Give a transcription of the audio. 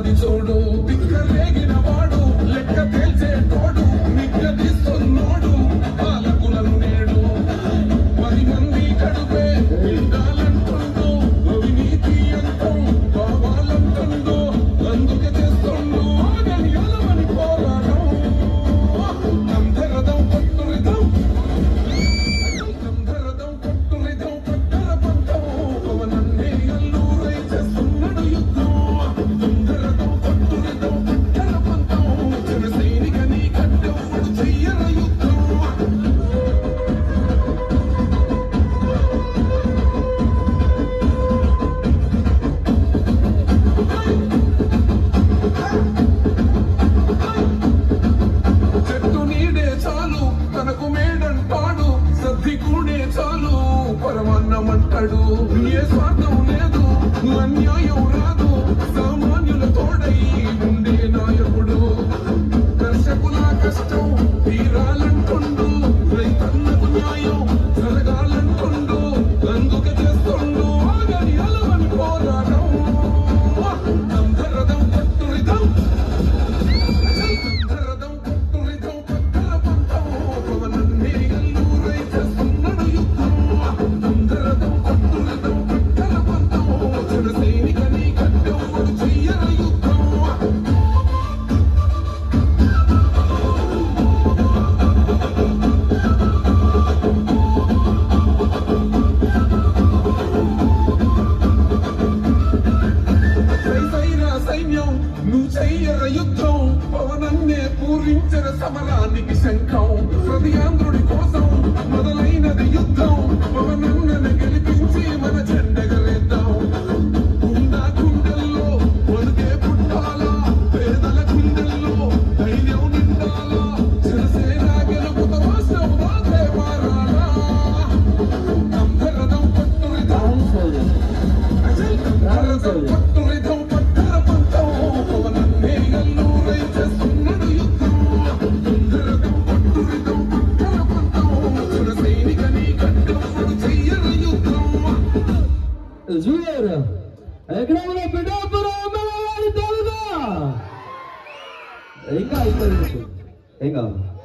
ఉన్నది చూడు దిక్కలేగిన వాడు లెక్క తేల్చే తోడు నిగ్గదీస్తున్నోడు పాలకులను నేడు 10 మంది కడుపే నిండాలంటుండు అవినీతి ఎంతో కావాలంటుండు అందుకే చేస్తుండు ఆగని అలవని పోరాటం అందరదం పట్టురిదం అందరదం పట్టురిదం పట్టర పంతం పవనన్నే అల్లూరై చేస్తున్నాడు యుద్ధం అందరదం పట్టురిదం పట్టర పంతం జన సైనికని కట్టెవ్వడు చెయ్యర యుద్ధం చెట్టు నీడే చాలు తనకు మేడంటాడు సద్ది కూడే చాలు పరమాన్నమంటాడు ఏ స్వార్థం లేదు అన్యాయం రాదు సామాన్యుల తోడై ఉండే నాయకుడు కర్షకుల కష్టం తీరాలంటుండు రైతన్నకు న్యాయం జరగాలంటుండు అందుకే చేస్తుండు ఆగని అలవని పోరాటం అందరదం పట్టురిదం అందరదం పట్టురిదం పట్టర పంతం పవనన్నే అల్లూరై చేస్తున్నాడు యుద్ధం అందరదం పట్టురిదం పట్టర పంతం జన సైనికని కట్టెవ్వడు చెయ్యర యుద్ధం సైన్యం నువ్వు చెయ్యర యుద్ధం పవనన్నే పూరించిన సమరానికి శంఖం హృదయాంధ్రుడి కోసం మొదలైనది యుద్ధం పవనన్నను గెలిపించి మన జెండగరేద్దాం గుండా గుండెల్లో వణుకే పుట్టాలా పేదల గుండెల్లో ధైర్యం నిండాలా జనసేన గెలుపుత రాష్ట్రం రాతే మారాలా అందరదం పట్టురిదం అందరదం పట్టురిదం పట్టర పంతం పవనన్నే అల్లూరై చేస్తున్నాడు యుద్ధం అందరదం పట్టురిదం పట్టర పంతం జన సైనికని కట్టెవ్వడు చెయ్యర యుద్ధం Zubera, ekrana pedapura melawari taluga. Enga.